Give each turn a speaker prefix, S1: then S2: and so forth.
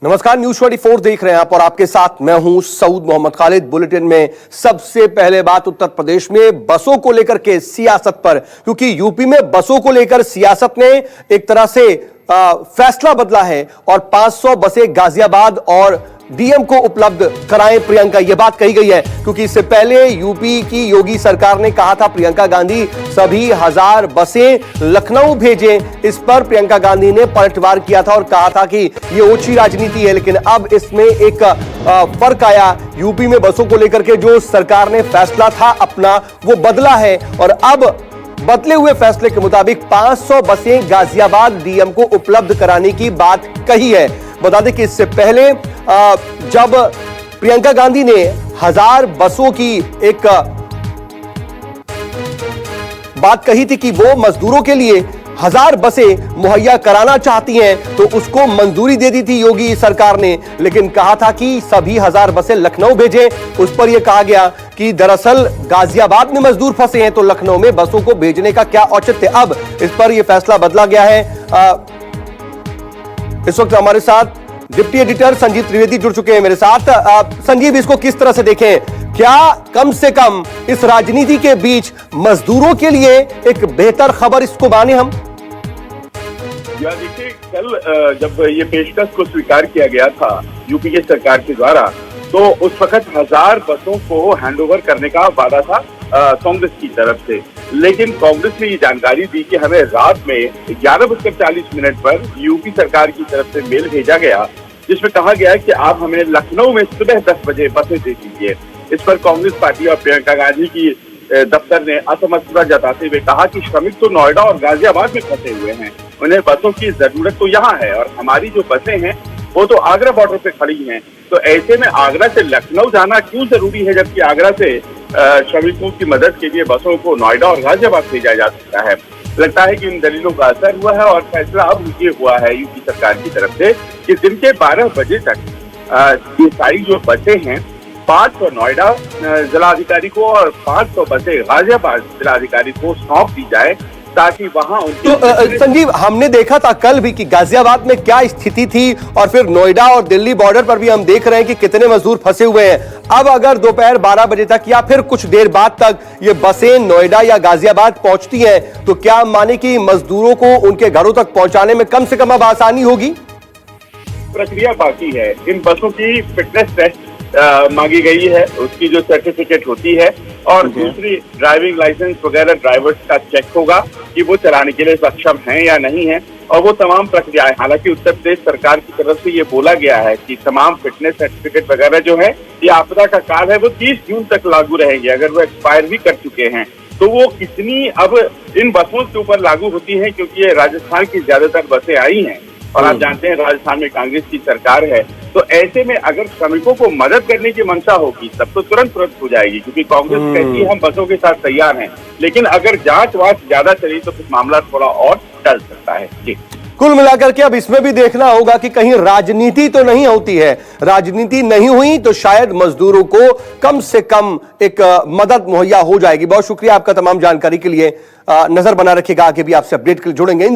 S1: नमस्कार, न्यूज 24 देख रहे हैं आप और आपके साथ मैं हूं सऊद मोहम्मद खालिद। बुलेटिन में सबसे पहले बात उत्तर प्रदेश में बसों को लेकर के सियासत पर, क्योंकि यूपी में बसों को लेकर सियासत ने एक तरह से फैसला बदला है और 500 बसें गाजियाबाद और डीएम को उपलब्ध कराएं प्रियंका, यह बात कही गई है। क्योंकि इससे पहले यूपी की योगी सरकार ने कहा था प्रियंका गांधी सभी 1000 बसें लखनऊ भेजें। इस पर प्रियंका गांधी ने पलटवार किया था और कहा था कि यह ओछी राजनीति है। लेकिन अब इसमें एक फर्क आया। यूपी में बसों को लेकर के जो सरकार ने फैसला था अपना, वो बदला है और अब बदले हुए फैसले के मुताबिक 500 बसें गाजियाबाद डीएम को उपलब्ध कराने की बात कही है। बता दें कि इससे पहले जब प्रियंका गांधी ने 1000 बसों की एक बात कही थी कि वो मजदूरों के लिए 1000 बसें मुहैया कराना चाहती हैं, तो उसको मंजूरी दे दी थी योगी सरकार ने। लेकिन कहा था कि सभी 1000 बसें लखनऊ भेजें। उस पर यह कहा गया कि दरअसल गाजियाबाद में मजदूर फंसे हैं, तो लखनऊ में बसों को भेजने का क्या औचित्य। अब इस पर यह फैसला बदला गया है। इस वक्त हमारे साथ डिप्टी एडिटर संजीव त्रिवेदी जुड़ चुके हैं मेरे साथ। संजीव, इसको किस तरह से देखें? क्या कम से कम इस राजनीति के बीच मजदूरों के लिए एक बेहतर खबर इसको माने हम?
S2: देखिए, कल जब ये पेशकश को स्वीकार किया गया था यूपी के सरकार के द्वारा, तो उस वक्त 1000 बसों को हैंडओवर करने का वादा था कांग्रेस की तरफ से। लेकिन कांग्रेस ने ये जानकारी दी कि हमें रात में 11:40 पर यूपी सरकार की तरफ से मेल भेजा गया, जिसमें कहा गया कि आप हमें लखनऊ में सुबह 10 बजे बसें दे दीजिए। इस पर कांग्रेस पार्टी और प्रियंका गांधी की दफ्तर ने असमंजस जताते हुए कहा कि श्रमिक तो नोएडा और गाजियाबाद में फंसे हुए हैं, उन्हें बसों की जरूरत तो यहाँ है और हमारी जो बसें हैं वो तो आगरा बॉर्डर पे खड़ी हैं। तो ऐसे में आगरा से लखनऊ जाना क्यों जरूरी है, जबकि आगरा से श्रमिकों की मदद के लिए बसों को नोएडा और गाजियाबाद भेजा जा सकता है। लगता है कि इन दलीलों का असर हुआ है और फैसला अब ये हुआ है यूपी सरकार की तरफ से कि दिन के 12 बजे तक ये सारी जो बसें हैं 500 नोएडा जिलाधिकारी को और 500 बसें गाजियाबाद जिलाधिकारी को सौंप दी जाए, ताकि वहां
S1: तो संजीव, हमने देखा था कल भी कि गाजियाबाद में क्या स्थिति थी और फिर नोएडा और दिल्ली बॉर्डर पर भी हम देख रहे हैं कि कितने मजदूर फंसे हुए हैं। अब अगर दोपहर 12 बजे तक या फिर कुछ देर बाद तक ये बसें नोएडा या गाजियाबाद पहुंचती हैं, तो क्या माने कि मजदूरों को उनके घरों तक पहुंचाने में कम से कम अब आसानी होगी?
S2: प्रक्रिया बाकी है। इन बसों की फिटनेस टेस्ट मांगी गई है, उसकी जो सर्टिफिकेट होती है, और दूसरी ड्राइविंग लाइसेंस वगैरह ड्राइवर्स का चेक होगा कि वो चलाने के लिए सक्षम हैं या नहीं है, और वो तमाम प्रक्रियाएं। हालांकि उत्तर प्रदेश सरकार की तरफ से ये बोला गया है कि तमाम फिटनेस सर्टिफिकेट वगैरह जो है, ये आपदा का काल है, वो 30 जून तक लागू रहेंगे। अगर वो एक्सपायर भी कर चुके हैं तो वो कितनी अब इन बसों के ऊपर लागू होती है, क्योंकि ये राजस्थान की ज्यादातर बसें आई हैं और आप जानते हैं राजस्थान में कांग्रेस की सरकार है। तो ऐसे में अगर श्रमिकों को मदद करने की मंशा होगी तब तो तुरंत हो जाएगी, क्योंकि कांग्रेस कहती है हम बसों के साथ तैयार हैं। लेकिन अगर जांच वाच ज्यादा चली तो फिर मामला थोड़ा और टल सकता है। जी,
S1: कुल मिलाकर के अब इसमें भी देखना होगा कि कहीं राजनीति तो नहीं होती है। राजनीति नहीं हुई तो शायद मजदूरों को कम से कम एक मदद मुहैया हो जाएगी। बहुत शुक्रिया आपका तमाम जानकारी के लिए। नजर बना रखिएगा, आगे भी आपसे अपडेट के लिए जुड़ेंगे।